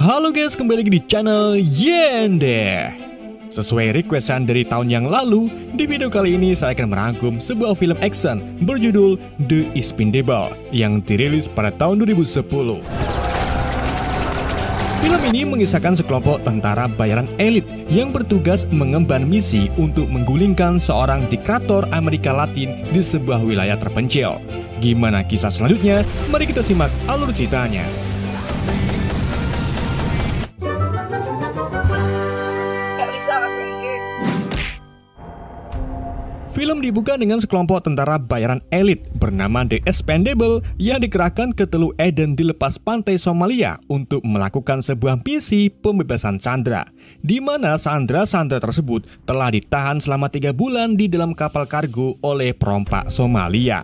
Halo guys, kembali lagi di channel Yende. Sesuai requestan dari tahun yang lalu, di video kali ini saya akan merangkum sebuah film action berjudul The Expendable yang dirilis pada tahun 2010. Film ini mengisahkan sekelompok tentara bayaran elit yang bertugas mengemban misi untuk menggulingkan seorang diktator Amerika Latin di sebuah wilayah terpencil. Gimana kisah selanjutnya? Mari kita simak alur ceritanya. Film dibuka dengan sekelompok tentara bayaran elit bernama The Expendable yang dikerahkan ke Teluk Aden di lepas pantai Somalia untuk melakukan sebuah misi pembebasan sandera, di mana sandera-sandera tersebut telah ditahan selama 3 bulan di dalam kapal kargo oleh perompak Somalia.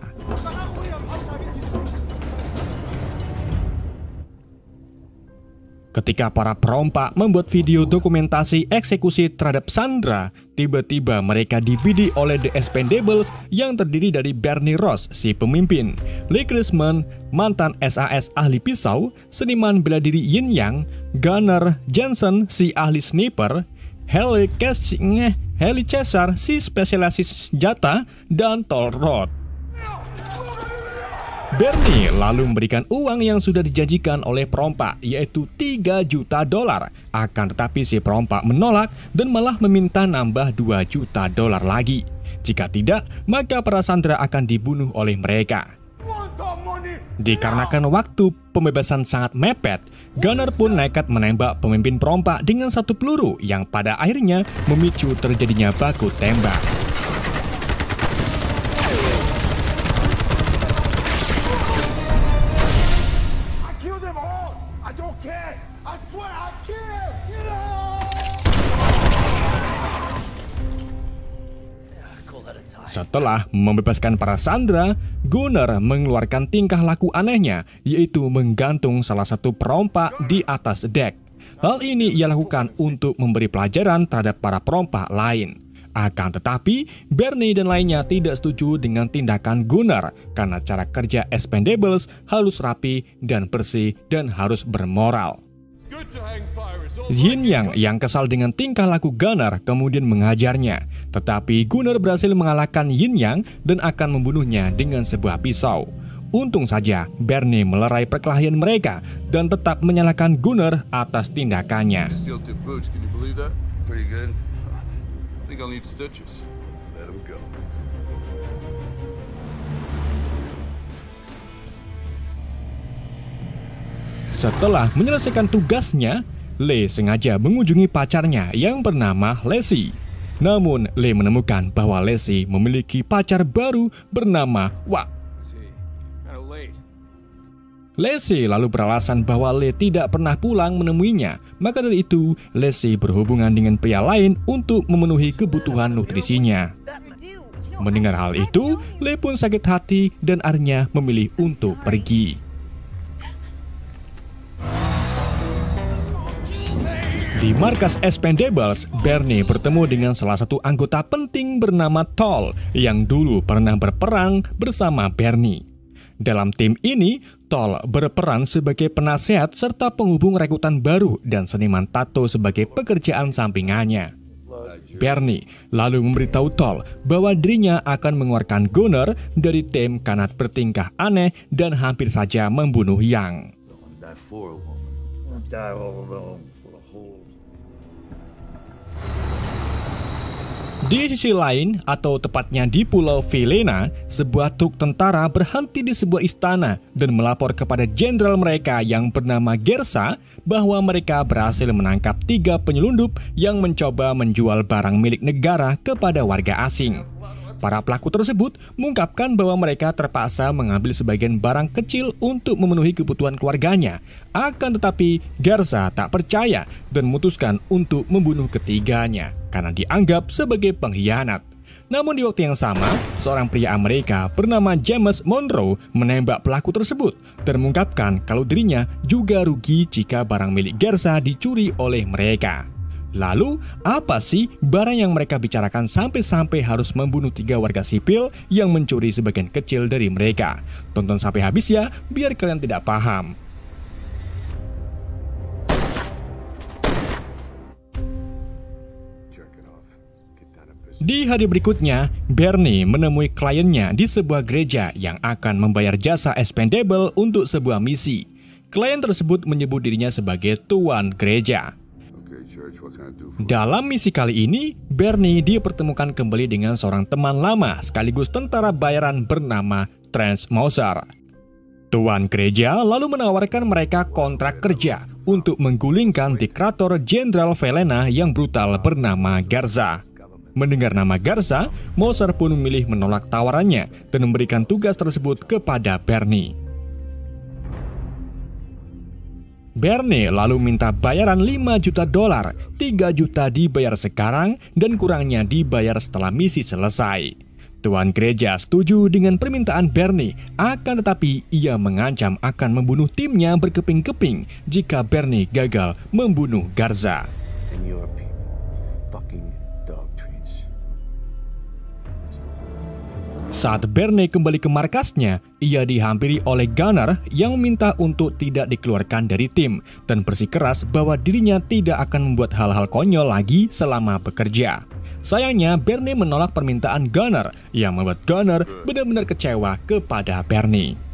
Ketika para perompak membuat video dokumentasi eksekusi terhadap sandera, tiba-tiba mereka dibidik oleh The Expendables yang terdiri dari Bernie Ross, si pemimpin, Lee Chrisman, mantan SAS ahli pisau, seniman bela diri Yin Yang, Gunnar Jensen, si ahli sniper, Heli Cesar, si spesialis senjata, dan Tol Rod. Bernie lalu memberikan uang yang sudah dijanjikan oleh perompak, yaitu $3 juta. Akan tetapi si perompak menolak dan malah meminta nambah $2 juta lagi. Jika tidak, maka para sandera akan dibunuh oleh mereka. Dikarenakan waktu pembebasan sangat mepet, Gunnar pun nekat menembak pemimpin perompak dengan 1 peluru yang pada akhirnya memicu terjadinya baku tembak. Setelah membebaskan para sandera, Gunnar mengeluarkan tingkah laku anehnya, yaitu menggantung salah satu perompak di atas dek. Hal ini ia lakukan untuk memberi pelajaran terhadap para perompak lain. Akan tetapi, Bernie dan lainnya tidak setuju dengan tindakan Gunnar karena cara kerja Expendables harus rapi dan bersih dan harus bermoral. Yin yang kesal dengan tingkah laku Gunnar kemudian mengajarnya, tetapi Gunnar berhasil mengalahkan Yin Yang dan akan membunuhnya dengan sebuah pisau. Untung saja Bernie melerai perkelahian mereka dan tetap menyalahkan Gunnar atas tindakannya. Setelah menyelesaikan tugasnya, Lee sengaja mengunjungi pacarnya yang bernama Leslie. Namun, Lee menemukan bahwa Leslie memiliki pacar baru bernama Wak. Leslie lalu beralasan bahwa Lee tidak pernah pulang menemuinya. Maka dari itu, Leslie berhubungan dengan pria lain untuk memenuhi kebutuhan nutrisinya. Mendengar hal itu, Lee pun sakit hati dan akhirnya memilih untuk pergi. Di markas Expendables, Bernie bertemu dengan salah satu anggota penting bernama Tol yang dulu pernah berperang bersama Bernie. Dalam tim ini, Tol berperan sebagai penasehat serta penghubung rekrutan baru dan seniman tato sebagai pekerjaan sampingannya. Bernie lalu memberitahu Tol bahwa dirinya akan mengeluarkan Gunnar dari tim karena bertingkah aneh dan hampir saja membunuh Yang. Di sisi lain, atau tepatnya di Pulau Velena, sebuah truk tentara berhenti di sebuah istana dan melapor kepada jenderal mereka yang bernama Gersa bahwa mereka berhasil menangkap 3 penyelundup yang mencoba menjual barang milik negara kepada warga asing. Para pelaku tersebut mengungkapkan bahwa mereka terpaksa mengambil sebagian barang kecil untuk memenuhi kebutuhan keluarganya. Akan tetapi, Gersa tak percaya dan memutuskan untuk membunuh ketiganya karena dianggap sebagai pengkhianat. Namun di waktu yang sama, seorang pria Amerika bernama James Monroe menembak pelaku tersebut dan mengungkapkan kalau dirinya juga rugi jika barang milik Gersa dicuri oleh mereka. Lalu, apa sih barang yang mereka bicarakan sampai-sampai harus membunuh 3 warga sipil yang mencuri sebagian kecil dari mereka? Tonton sampai habis ya, biar kalian tidak paham. Di hari berikutnya, Bernie menemui kliennya di sebuah gereja yang akan membayar jasa expendable untuk sebuah misi. Klien tersebut menyebut dirinya sebagai tuan gereja. Dalam misi kali ini, Bernie dipertemukan kembali dengan seorang teman lama sekaligus tentara bayaran bernama Trent Mauser. Tuan gereja lalu menawarkan mereka kontrak kerja untuk menggulingkan diktator Jenderal Felena yang brutal bernama Garza. Mendengar nama Garza, Mauser pun memilih menolak tawarannya dan memberikan tugas tersebut kepada Bernie. Bernie lalu minta bayaran $5 juta, 3 juta dibayar sekarang dan kurangnya dibayar setelah misi selesai. Tuan gereja setuju dengan permintaan Bernie, akan tetapi ia mengancam akan membunuh timnya berkeping-keping jika Bernie gagal membunuh Garza. Saat Bernie kembali ke markasnya, ia dihampiri oleh Gunner yang meminta untuk tidak dikeluarkan dari tim dan bersikeras bahwa dirinya tidak akan membuat hal-hal konyol lagi selama bekerja. Sayangnya, Bernie menolak permintaan Gunner yang membuat Gunner benar-benar kecewa kepada Bernie.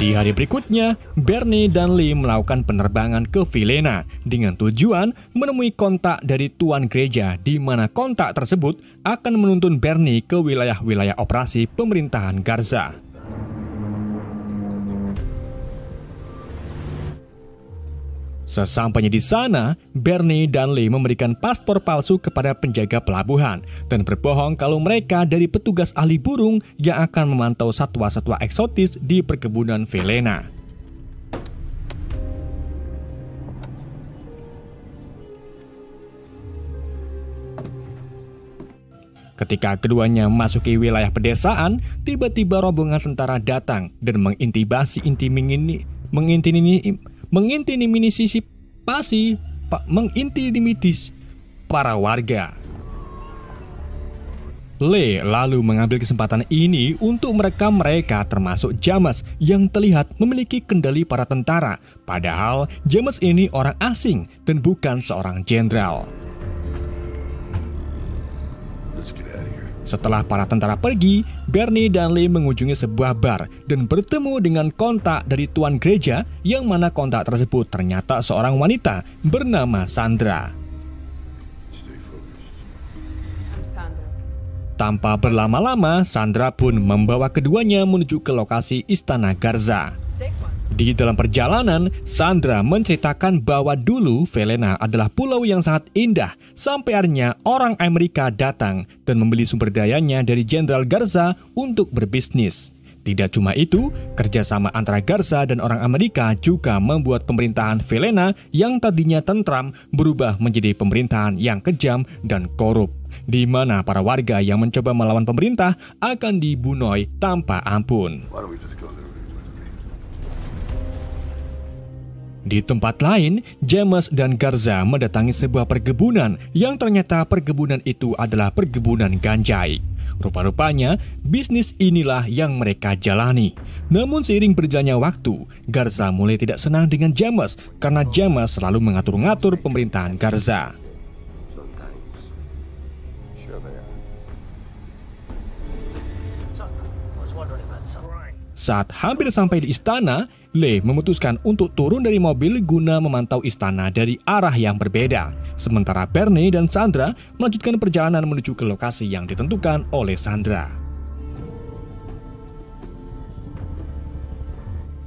Di hari berikutnya, Bernie dan Lee melakukan penerbangan ke Felena dengan tujuan menemui kontak dari tuan gereja di mana kontak tersebut akan menuntun Bernie ke wilayah-wilayah operasi pemerintahan Garza. Sesampainya di sana, Bernie dan Lee memberikan paspor palsu kepada penjaga pelabuhan dan berbohong kalau mereka dari petugas ahli burung yang akan memantau satwa-satwa eksotis di perkebunan Felena. Ketika keduanya memasuki wilayah pedesaan, tiba-tiba rombongan tentara datang dan mengintimidasi para warga. Lee lalu mengambil kesempatan ini untuk merekam mereka termasuk James yang terlihat memiliki kendali para tentara, padahal James ini orang asing dan bukan seorang jenderal. Setelah para tentara pergi, Bernie dan Lee mengunjungi sebuah bar dan bertemu dengan kontak dari tuan gereja yang mana kontak tersebut ternyata seorang wanita bernama Sandra. Tanpa berlama-lama, Sandra pun membawa keduanya menuju ke lokasi Istana Garza. Di dalam perjalanan, Sandra menceritakan bahwa dulu Felena adalah pulau yang sangat indah sampai akhirnya orang Amerika datang dan membeli sumber dayanya dari Jenderal Garza untuk berbisnis. Tidak cuma itu, kerjasama antara Garza dan orang Amerika juga membuat pemerintahan Felena yang tadinya tentram berubah menjadi pemerintahan yang kejam dan korup, di mana para warga yang mencoba melawan pemerintah akan dibunuh tanpa ampun. Di tempat lain, James dan Garza mendatangi sebuah perkebunan yang ternyata perkebunan itu adalah perkebunan ganjai. Rupa-rupanya, bisnis inilah yang mereka jalani. Namun seiring berjalannya waktu, Garza mulai tidak senang dengan James karena James selalu mengatur-ngatur pemerintahan Garza. Saat hampir sampai di istana, Lee memutuskan untuk turun dari mobil guna memantau istana dari arah yang berbeda. Sementara Bernie dan Sandra melanjutkan perjalanan menuju ke lokasi yang ditentukan oleh Sandra.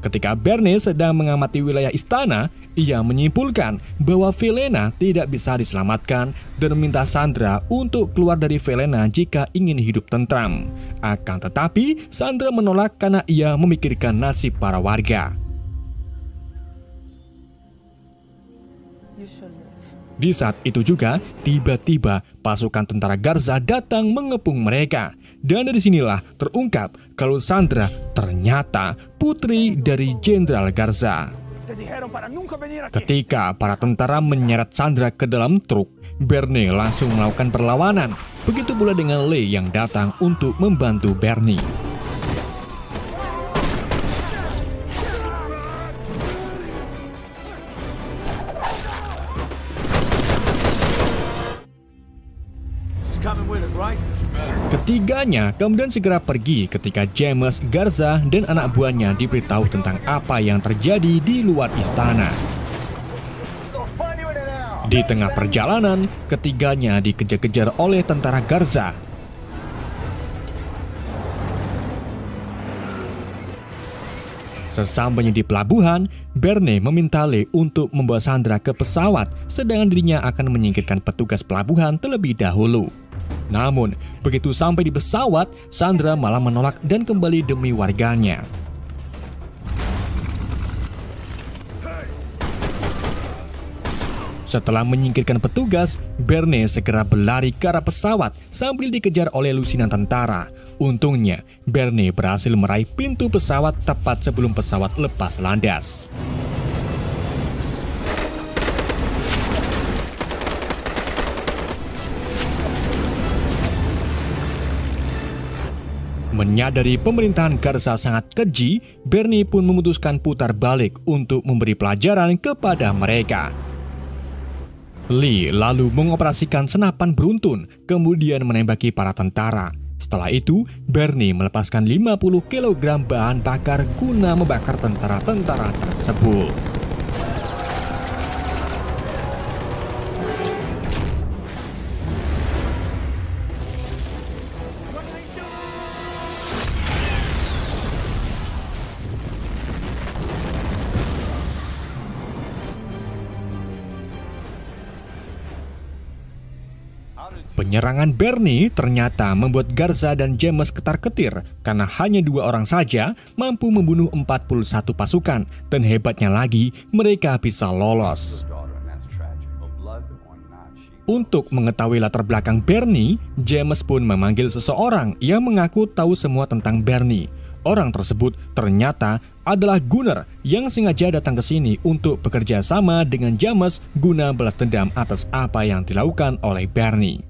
Ketika Bernie sedang mengamati wilayah istana, ia menyimpulkan bahwa Felena tidak bisa diselamatkan dan meminta Sandra untuk keluar dari Felena jika ingin hidup tentram. Akan tetapi, Sandra menolak karena ia memikirkan nasib para warga. Di saat itu juga, tiba-tiba pasukan tentara Garza datang mengepung mereka. Dan dari sinilah terungkap kalau Sandra ternyata putri dari Jenderal Garza. Ketika para tentara menyeret Sandra ke dalam truk, Bernie langsung melakukan perlawanan. Begitu pula dengan Lee yang datang untuk membantu Bernie. Ketiganya kemudian segera pergi ketika James, Garza, dan anak buahnya diberitahu tentang apa yang terjadi di luar istana. Di tengah perjalanan, ketiganya dikejar-kejar oleh tentara Garza. Sesampainya di pelabuhan, Bernie meminta Lee untuk membawa Sandra ke pesawat, sedangkan dirinya akan menyingkirkan petugas pelabuhan terlebih dahulu. Namun, begitu sampai di pesawat, Sandra malah menolak dan kembali demi warganya. Setelah menyingkirkan petugas, Bernie segera berlari ke arah pesawat sambil dikejar oleh lusinan tentara. Untungnya, Bernie berhasil meraih pintu pesawat tepat sebelum pesawat lepas landas. Menyadari pemerintahan Garza sangat keji, Bernie pun memutuskan putar balik untuk memberi pelajaran kepada mereka. Lee lalu mengoperasikan senapan beruntun, kemudian menembaki para tentara. Setelah itu, Bernie melepaskan 50 kg bahan bakar guna membakar tentara-tentara tersebut. Penyerangan Bernie ternyata membuat Garza dan James ketar-ketir karena hanya 2 orang saja mampu membunuh 41 pasukan, dan hebatnya lagi mereka bisa lolos. Untuk mengetahui latar belakang Bernie, James pun memanggil seseorang yang mengaku tahu semua tentang Bernie. Orang tersebut ternyata adalah Gunnar yang sengaja datang ke sini untuk bekerja sama dengan James guna balas dendam atas apa yang dilakukan oleh Bernie.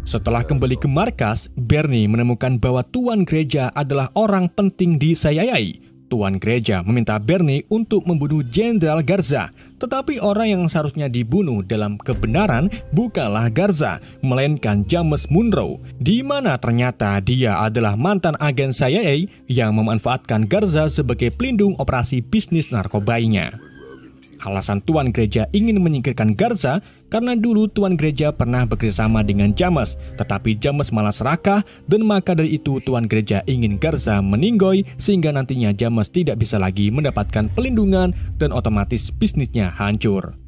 Setelah kembali ke markas, Bernie menemukan bahwa Tuan Gereja adalah orang penting di CIA. Tuan Gereja meminta Bernie untuk membunuh Jenderal Garza, tetapi orang yang seharusnya dibunuh dalam kebenaran bukanlah Garza, melainkan James Monroe, di mana ternyata dia adalah mantan agen CIA yang memanfaatkan Garza sebagai pelindung operasi bisnis narkobanya. Alasan Tuan Gereja ingin menyingkirkan Garza karena dulu Tuan Gereja pernah bekerjasama dengan James, tetapi James malah serakah, dan maka dari itu Tuan Gereja ingin Garza meninggoy sehingga nantinya James tidak bisa lagi mendapatkan pelindungan dan otomatis bisnisnya hancur.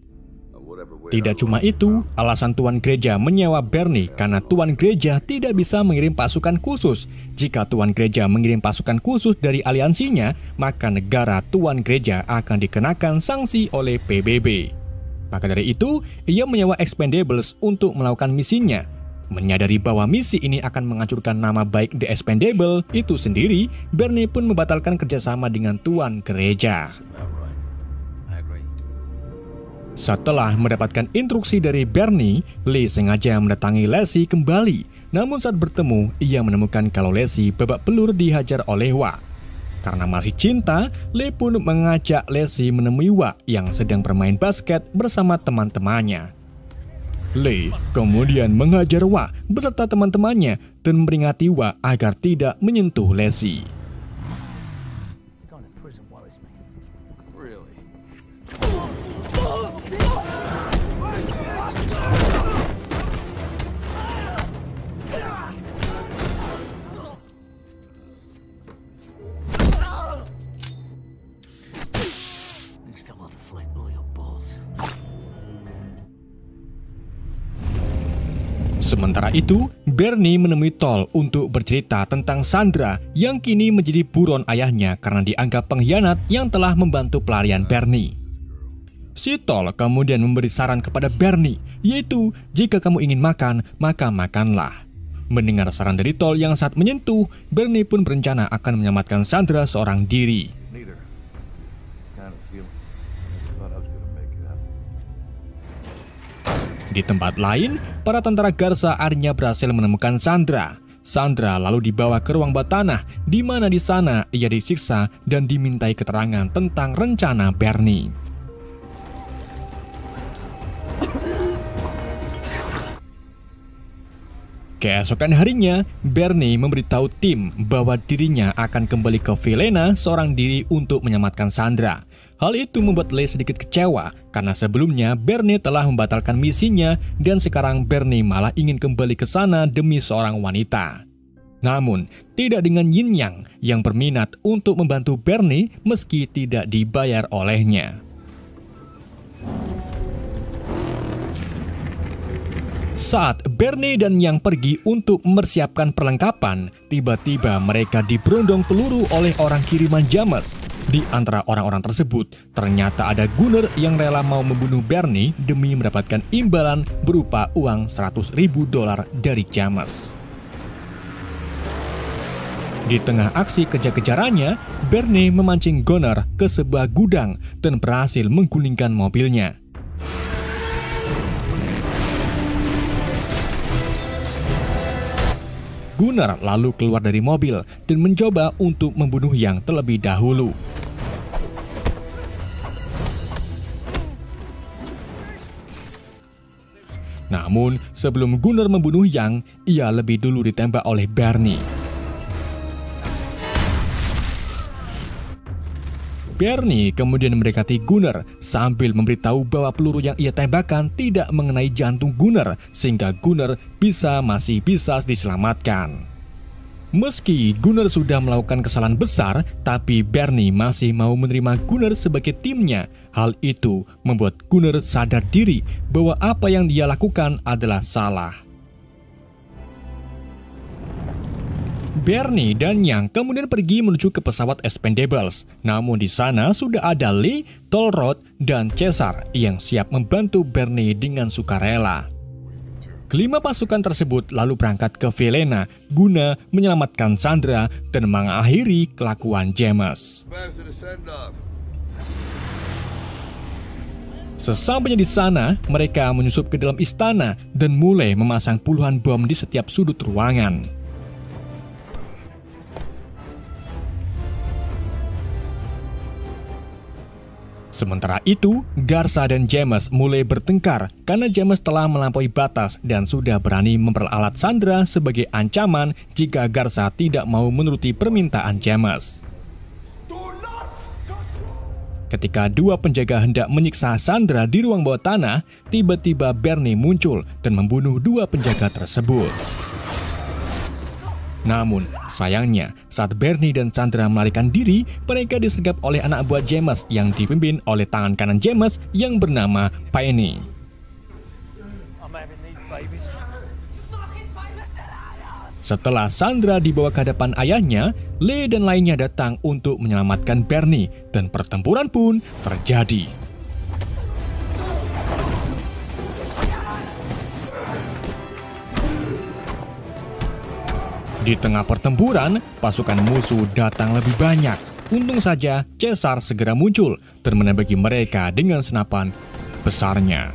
Tidak cuma itu, alasan Tuan Gereja menyewa Bernie karena Tuan Gereja tidak bisa mengirim pasukan khusus. Jika Tuan Gereja mengirim pasukan khusus dari aliansinya, maka negara Tuan Gereja akan dikenakan sanksi oleh PBB. Maka dari itu, ia menyewa Expendables untuk melakukan misinya. Menyadari bahwa misi ini akan menghancurkan nama baik The Expendable itu sendiri, Bernie pun membatalkan kerjasama dengan Tuan Gereja. Setelah mendapatkan instruksi dari Bernie, Lee sengaja mendatangi Lacey kembali. Namun saat bertemu, ia menemukan kalau Lacey babak belur dihajar oleh Wah. Karena masih cinta, Lee pun mengajak Lacey menemui Wah yang sedang bermain basket bersama teman-temannya. Lee kemudian menghajar Wah beserta teman-temannya dan memperingati Wah agar tidak menyentuh Lacey. Sementara itu, Bernie menemui Tol untuk bercerita tentang Sandra yang kini menjadi buron ayahnya karena dianggap pengkhianat yang telah membantu pelarian Bernie. Si Tol kemudian memberi saran kepada Bernie, yaitu jika kamu ingin makan, maka makanlah. Mendengar saran dari Tol yang sangat menyentuh, Bernie pun berencana akan menyelamatkan Sandra seorang diri. Di tempat lain, para tentara Garza akhirnya berhasil menemukan Sandra. Sandra lalu dibawa ke ruang bawah tanah, di mana di sana ia disiksa dan dimintai keterangan tentang rencana Bernie. Keesokan harinya, Bernie memberitahu tim bahwa dirinya akan kembali ke Vilena seorang diri untuk menyelamatkan Sandra. Hal itu membuat Lee sedikit kecewa karena sebelumnya Bernie telah membatalkan misinya dan sekarang Bernie malah ingin kembali ke sana demi seorang wanita. Namun, tidak dengan Yin yang berminat untuk membantu Bernie meski tidak dibayar olehnya. Saat Bernie dan Yang pergi untuk mempersiapkan perlengkapan, tiba-tiba mereka diberondong peluru oleh orang kiriman James. Di antara orang-orang tersebut, ternyata ada Gunner yang rela mau membunuh Bernie demi mendapatkan imbalan berupa uang $100.000 dari James. Di tengah aksi kejar-kejarannya, Bernie memancing Gunner ke sebuah gudang dan berhasil menggulingkan mobilnya. Gunner lalu keluar dari mobil dan mencoba untuk membunuh Yang terlebih dahulu. Namun, sebelum Gunner membunuh Yang, ia lebih dulu ditembak oleh Bernie. Bernie kemudian mendekati Gunner sambil memberitahu bahwa peluru yang ia tembakkan tidak mengenai jantung Gunner sehingga Gunner masih bisa diselamatkan. Meski Gunner sudah melakukan kesalahan besar, tapi Bernie masih mau menerima Gunner sebagai timnya. Hal itu membuat Gunner sadar diri bahwa apa yang dia lakukan adalah salah. Bernie dan Yang kemudian pergi menuju ke pesawat Expendables. Namun di sana sudah ada Lee, Tolrod, dan Caesar yang siap membantu Bernie dengan sukarela. Kelima pasukan tersebut lalu berangkat ke Vilena guna menyelamatkan Sandra dan mengakhiri kelakuan James. Sesampainya di sana, mereka menyusup ke dalam istana dan mulai memasang puluhan bom di setiap sudut ruangan. Sementara itu, Garza dan James mulai bertengkar karena James telah melampaui batas dan sudah berani memperalat Sandra sebagai ancaman jika Garza tidak mau menuruti permintaan James. Ketika dua penjaga hendak menyiksa Sandra di ruang bawah tanah, tiba-tiba Bernie muncul dan membunuh dua penjaga tersebut. Namun, sayangnya, saat Bernie dan Sandra melarikan diri, mereka disergap oleh anak buah James yang dipimpin oleh tangan kanan James yang bernama Penny. Setelah Sandra dibawa ke hadapan ayahnya, Lee dan lainnya datang untuk menyelamatkan Bernie dan pertempuran pun terjadi. Di tengah pertempuran, pasukan musuh datang lebih banyak. Untung saja Caesar segera muncul dan menembaki mereka dengan senapan besarnya.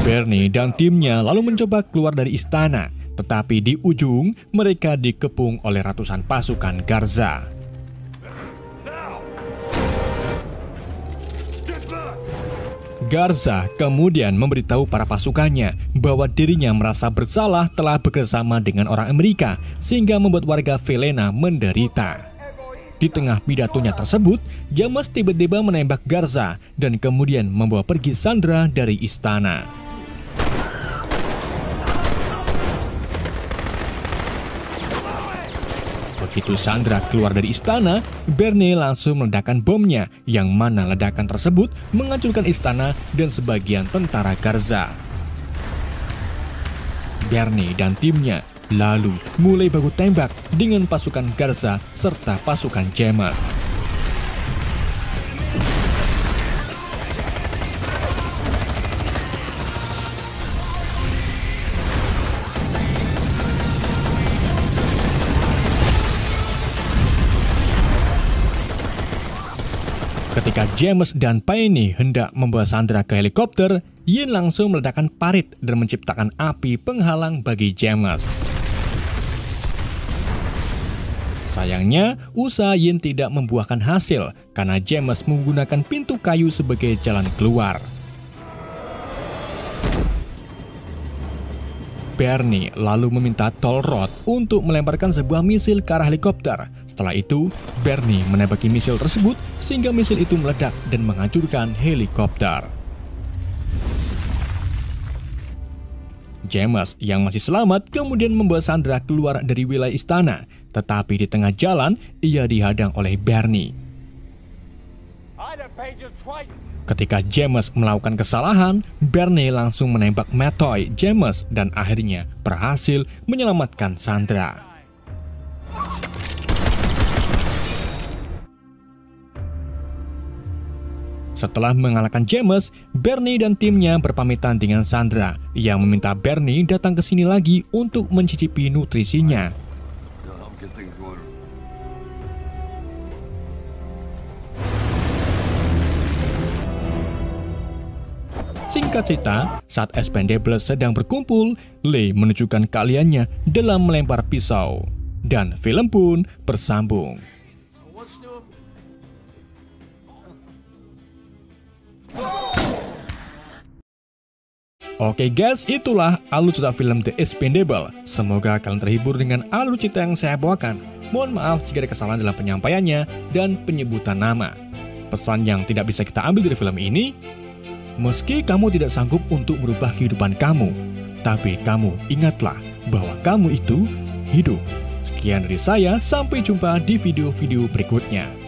Bernie dan timnya lalu mencoba keluar dari istana, tetapi di ujung mereka dikepung oleh ratusan pasukan Garza. Garza kemudian memberitahu para pasukannya bahwa dirinya merasa bersalah telah bekerjasama dengan orang Amerika sehingga membuat warga Vilena menderita. Di tengah pidatonya tersebut, James tiba-tiba menembak Garza dan kemudian membawa pergi Sandra dari istana. Begitu Sandra keluar dari istana, Bernie langsung meledakkan bomnya, yang mana ledakan tersebut menghancurkan istana dan sebagian tentara Garza. Bernie dan timnya lalu mulai baku tembak dengan pasukan Garza serta pasukan James. Ketika James dan Penny hendak membawa Sandra ke helikopter, Yin langsung meledakkan parit dan menciptakan api penghalang bagi James. Sayangnya, usaha Yin tidak membuahkan hasil karena James menggunakan pintu kayu sebagai jalan keluar. Bernie lalu meminta Tolrod untuk melemparkan sebuah misil ke arah helikopter. Setelah itu, Bernie menembaki misil tersebut sehingga misil itu meledak dan menghancurkan helikopter. James yang masih selamat kemudian membawa Sandra keluar dari wilayah istana, tetapi di tengah jalan ia dihadang oleh Bernie. Ketika James melakukan kesalahan, Bernie langsung menembak Metoy James dan akhirnya berhasil menyelamatkan Sandra. Setelah mengalahkan James, Bernie dan timnya berpamitan dengan Sandra yang meminta Bernie datang ke sini lagi untuk mencicipi nutrisinya. Singkat cerita, saat Expendables sedang berkumpul, Lee menunjukkan keahliannya dalam melempar pisau. Dan film pun bersambung. Oke guys, itulah alur cerita film The Expendables. Semoga kalian terhibur dengan alur cerita yang saya bawakan. Mohon maaf jika ada kesalahan dalam penyampaiannya dan penyebutan nama. Pesan yang tidak bisa kita ambil dari film ini, meski kamu tidak sanggup untuk merubah kehidupan kamu, tapi kamu ingatlah bahwa kamu itu hidup. Sekian dari saya, sampai jumpa di video-video berikutnya.